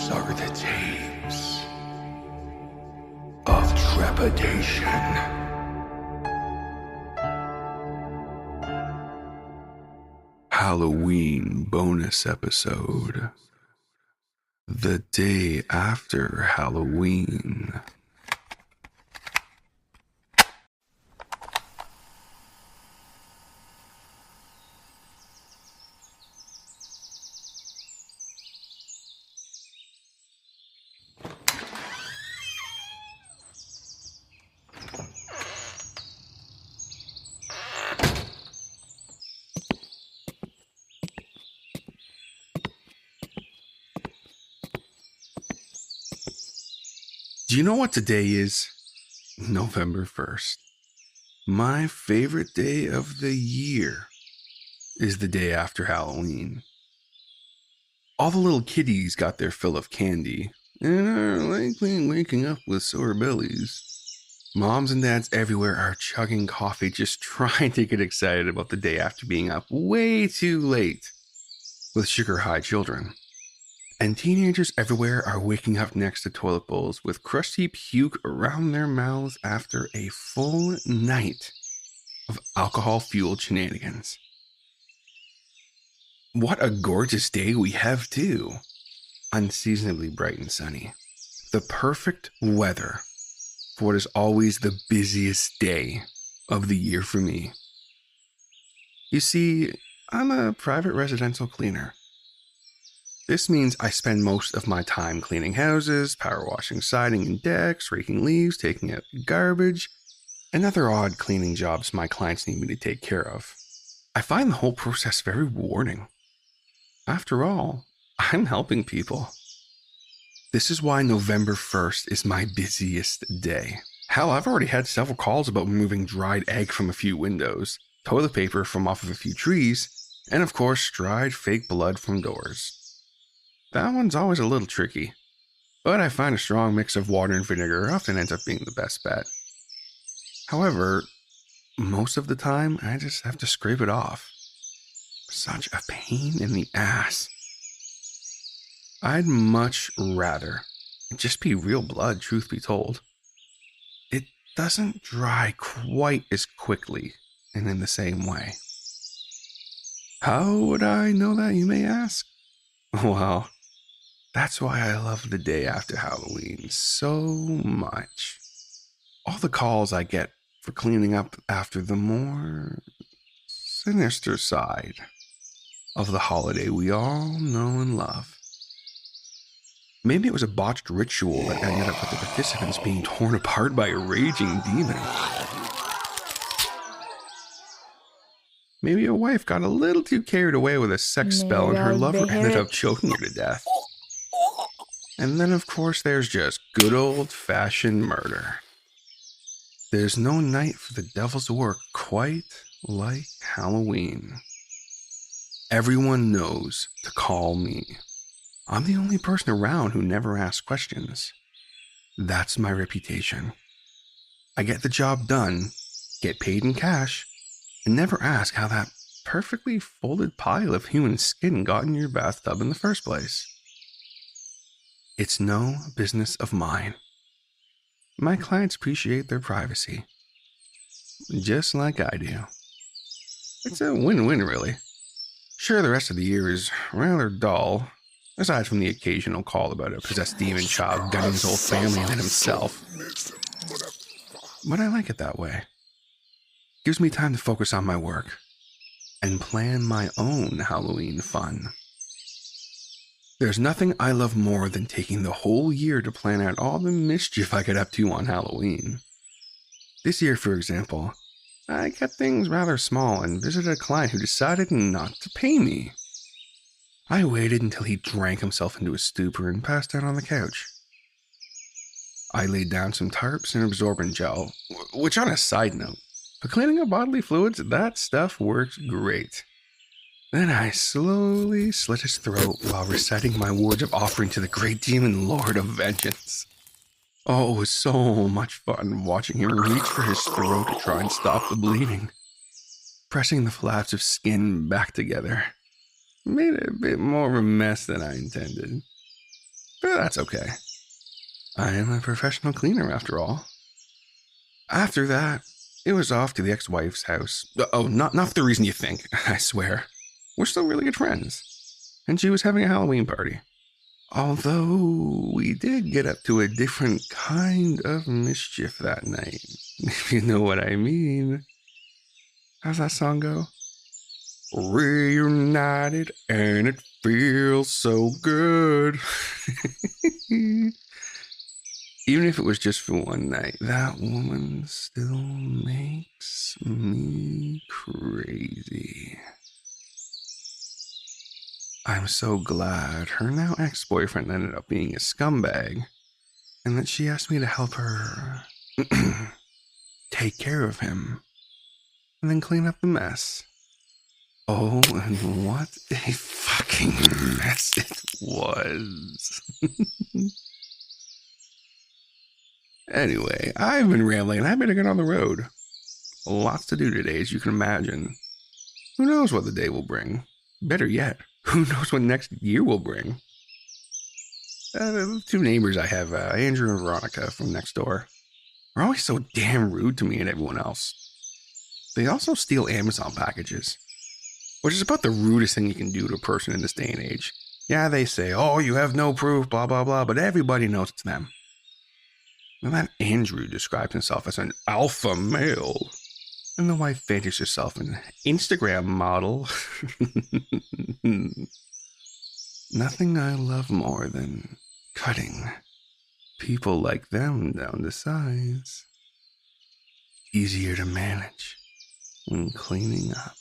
These are the tapes of trepidation. Halloween bonus episode. The day after Halloween. Do you know what today is? November 1st. My favorite day of the year is the day after Halloween. All the little kiddies got their fill of candy and are likely waking up with sore bellies. Moms and dads everywhere are chugging coffee, just trying to get excited about the day after being up way too late with sugar-high children. And teenagers everywhere are waking up next to toilet bowls with crusty puke around their mouths after a full night of alcohol-fueled shenanigans. What a gorgeous day we have too. Unseasonably bright and sunny. The perfect weather for what is always the busiest day of the year for me. You see, I'm a private residential cleaner. This means I spend most of my time cleaning houses, power washing siding and decks, raking leaves, taking out garbage, and other odd cleaning jobs my clients need me to take care of. I find the whole process very rewarding. After all, I'm helping people. This is why November 1st is my busiest day. Hell, I've already had several calls about removing dried egg from a few windows, toilet paper from off of a few trees, and of course, dried fake blood from doors. That one's always a little tricky, but I find a strong mix of water and vinegar often ends up being the best bet. However, most of the time, I just have to scrape it off. Such a pain in the ass. I'd much rather just be real blood, truth be told. It doesn't dry quite as quickly and in the same way. How would I know that, you may ask? Well, that's why I love the day after Halloween so much. All the calls I get for cleaning up after the more sinister side of the holiday we all know and love. Maybe it was a botched ritual that ended up with the participants being torn apart by a raging demon. Maybe a wife got a little too carried away with a sex spell and her lover ended up choking her to death. And then, of course, there's just good old-fashioned murder. There's no night for the devil's work quite like Halloween. Everyone knows to call me. I'm the only person around who never asks questions. That's my reputation. I get the job done, get paid in cash, and never ask how that perfectly folded pile of human skin got in your bathtub in the first place. It's no business of mine. My clients appreciate their privacy, just like I do. It's a win-win, really. Sure, the rest of the year is rather dull, aside from the occasional call about a possessed demon child gunning his whole family and himself. But I like it that way. Gives me time to focus on my work and plan my own Halloween fun. There's nothing I love more than taking the whole year to plan out all the mischief I get up to on Halloween. This year, for example, I kept things rather small and visited a client who decided not to pay me. I waited until he drank himself into a stupor and passed out on the couch. I laid down some tarps and absorbent gel, which on a side note, for cleaning up bodily fluids, that stuff works great. Then I slowly slit his throat while reciting my words of offering to the great demon lord of vengeance. Oh, it was so much fun watching him reach for his throat to try and stop the bleeding. Pressing the flaps of skin back together made it a bit more of a mess than I intended. But that's okay. I am a professional cleaner after all. After that, it was off to the ex-wife's house. Oh, not for the reason you think, I swear. We're still really good friends. And she was having a Halloween party. Although we did get up to a different kind of mischief that night, if you know what I mean. How's that song go? Reunited and it feels so good. Even if it was just for one night, that woman still makes me crazy. I'm so glad her now ex-boyfriend ended up being a scumbag, and that she asked me to help her take care of him, and then clean up the mess. Oh, and what a fucking mess it was. Anyway, I've been rambling and I better get on the road. Lots to do today, as you can imagine. Who knows what the day will bring? Better yet, who knows what next year will bring? The two neighbors I have, Andrew and Veronica from next door, are always so damn rude to me and everyone else. They also steal Amazon packages, which is about the rudest thing you can do to a person in this day and age. Yeah, they say, oh, you have no proof, blah, blah, blah, but everybody knows it's them. Now that Andrew describes himself as an alpha male, and the wife fancies herself an Instagram model. Nothing I love more than cutting people like them down to size. Easier to manage when cleaning up.